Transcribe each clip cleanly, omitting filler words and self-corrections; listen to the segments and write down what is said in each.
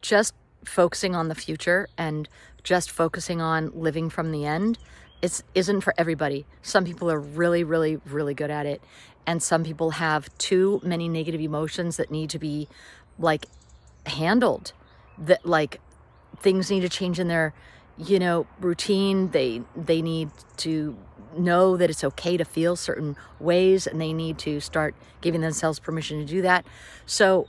just focusing on the future and just focusing on living from the end isn't for everybody. Some people are really, really, really good at it. And some people have too many negative emotions that need to be like handled, that like things need to change in their, routine. They need to know that it's okay to feel certain ways, and they need to start giving themselves permission to do that. So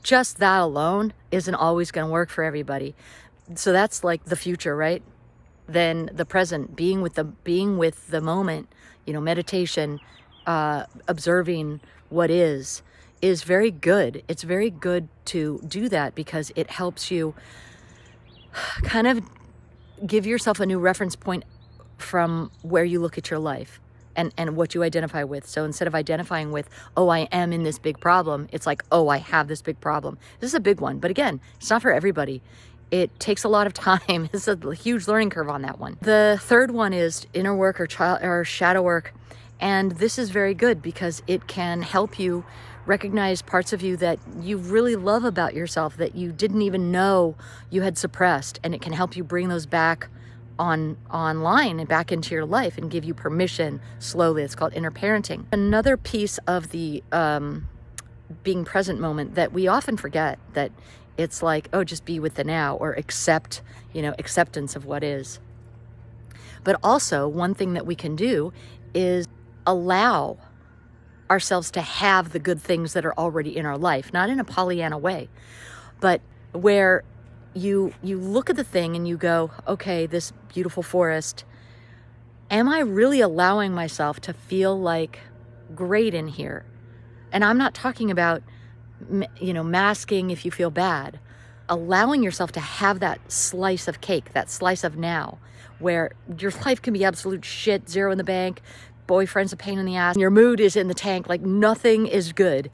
just that alone isn't always going to work for everybody. So that's like the future, right? Then the present, being with the moment, meditation, observing what is very good. It's very good to do that because it helps you kind of give yourself a new reference point from where you look at your life and what you identify with. So instead of identifying with, oh, I am in this big problem, it's like, oh, I have this big problem. This is a big one. But again, it's not for everybody. It takes a lot of time. It's a huge learning curve on that one. The third one is inner work or shadow work. And this is very good because it can help you recognize parts of you that you really love about yourself that you didn't even know you had suppressed. And it can help you bring those back online and back into your life and give you permission slowly. It's called inner parenting. Another piece of the being present moment that we often forget, that it's like, oh, just be with the now, or acceptance of what is. But also one thing that we can do is allow ourselves to have the good things that are already in our life, not in a Pollyanna way, but where you look at the thing and you go, okay, this beautiful forest, am I really allowing myself to feel like great in here? And I'm not talking about, masking if you feel bad, allowing yourself to have that slice of cake, that slice of now, where your life can be absolute shit, zero in the bank, boyfriend's a pain in the ass, your mood is in the tank, like nothing is good.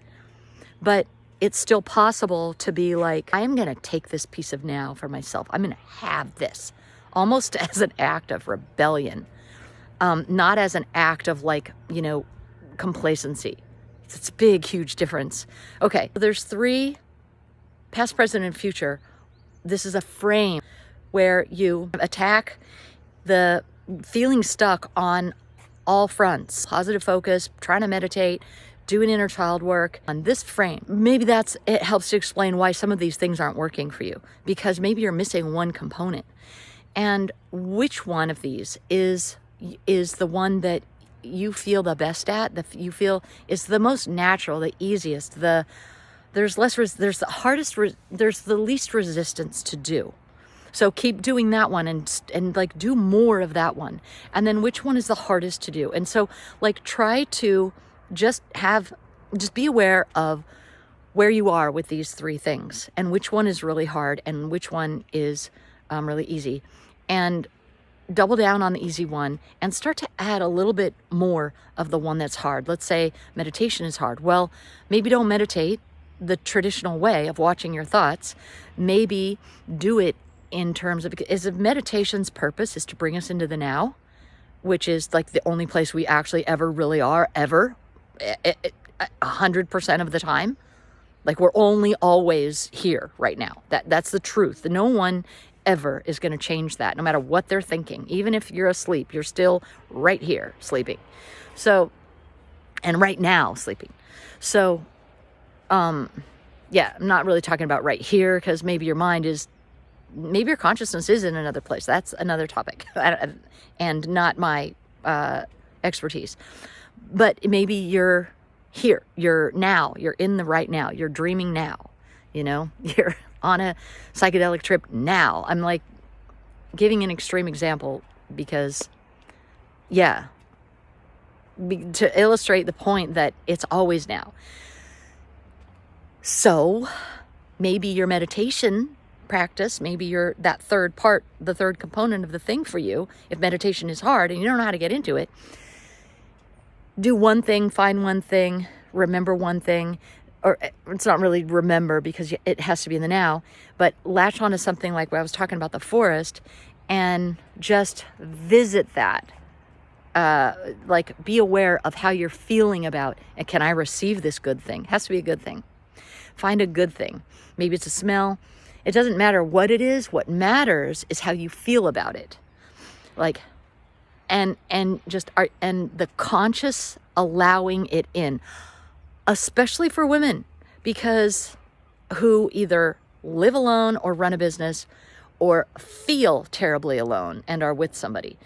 But it's still possible to be like, I am going to take this piece of now for myself. I'm going to have this almost as an act of rebellion, not as an act of complacency. It's a big, huge difference. Okay, there's 3, past, present, and future. This is a frame where you attack the feeling stuck on all fronts. Positive focus, trying to meditate, doing inner child work on this frame. Maybe it helps to explain why some of these things aren't working for you, because maybe you're missing one component. And which one of these is the one that you feel the best at, that you feel is the most natural, the easiest, there's the least resistance to do. So keep doing that one and like do more of that one. And then which one is the hardest to do? And so like try to just be aware of where you are with these 3 things and which one is really hard and which one is really easy. And double down on the easy one and start to add a little bit more of the one that's hard. Let's say meditation is hard. Well, maybe don't meditate the traditional way of watching your thoughts. Maybe do it in terms of, if meditation's purpose is to bring us into the now, which is like the only place we actually ever really are, ever, 100% of the time. Like we're only always here right now. That's the truth. No one ever is going to change that, no matter what they're thinking. Even if you're asleep, you're still right here sleeping. So, and right now sleeping. So, yeah, I'm not really talking about right here, because maybe your consciousness is in another place. That's another topic and not my expertise. But maybe you're here, you're now, you're in the right now, you're dreaming now, you're on a psychedelic trip now. I'm like giving an extreme example because, to illustrate the point that it's always now. So maybe your meditation practice, maybe the third component of the thing for you, if meditation is hard and you don't know how to get into it, do one thing, find one thing, remember one thing, or it's not really remember because it has to be in the now, but latch onto something like what I was talking about, the forest, and just visit that. Like be aware of how you're feeling about, and can I receive this good thing? It has to be a good thing. Find a good thing. Maybe it's a smell. It doesn't matter what it is. What matters is how you feel about it. Like, and the conscious allowing it in, especially for women, because who either live alone or run a business or feel terribly alone and are with somebody.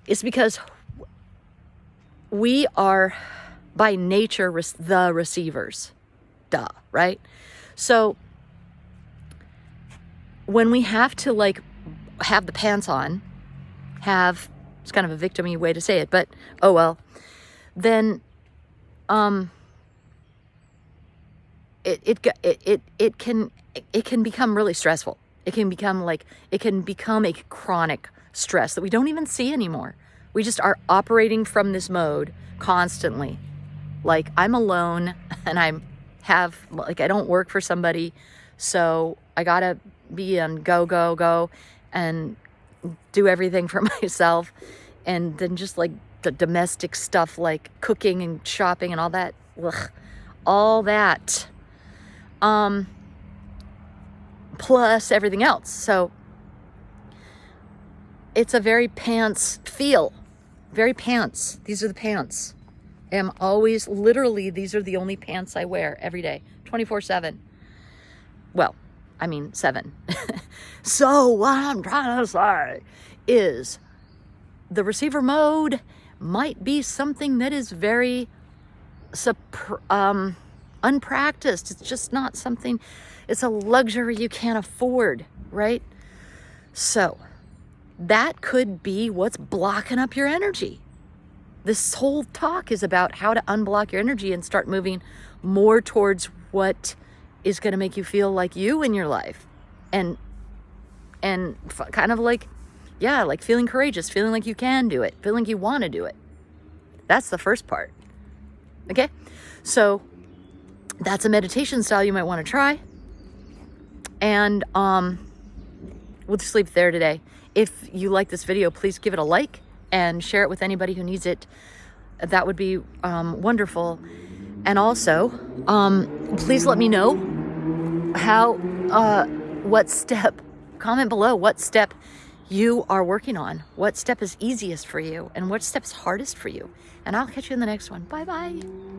It's because we are by nature the receivers. Duh, right? So when we have to like have the pants on, it's kind of a victim-y way to say it, but oh well, then it can become really stressful. It can become a chronic stress that we don't even see anymore. We just are operating from this mode constantly. Like, I'm alone and I don't work for somebody, so I gotta be on go and do everything for myself. And then just like the domestic stuff like cooking and shopping and all that. Ugh, all that. Plus everything else. So it's a very pants feel. Very pants. These are the pants. I'm always, literally, these are the only pants I wear every day, 24/7. Well, I mean 7. So what I'm trying to say is the receiver mode might be something that is very unpracticed. It's just not something, it's a luxury you can't afford, right? So that could be what's blocking up your energy. This whole talk is about how to unblock your energy and start moving more towards what is going to make you feel like you in your life. And kind of like, yeah, like feeling courageous, feeling like you can do it, feeling like you want to do it. That's the first part. Okay? So that's a meditation style you might want to try. And we'll just leave it there today. If you like this video, please give it a like and share it with anybody who needs it. That would be wonderful. And also, please let me know what step, comment below what step you are working on, what step is easiest for you, and what step is hardest for you. And I'll catch you in the next one. Bye-bye.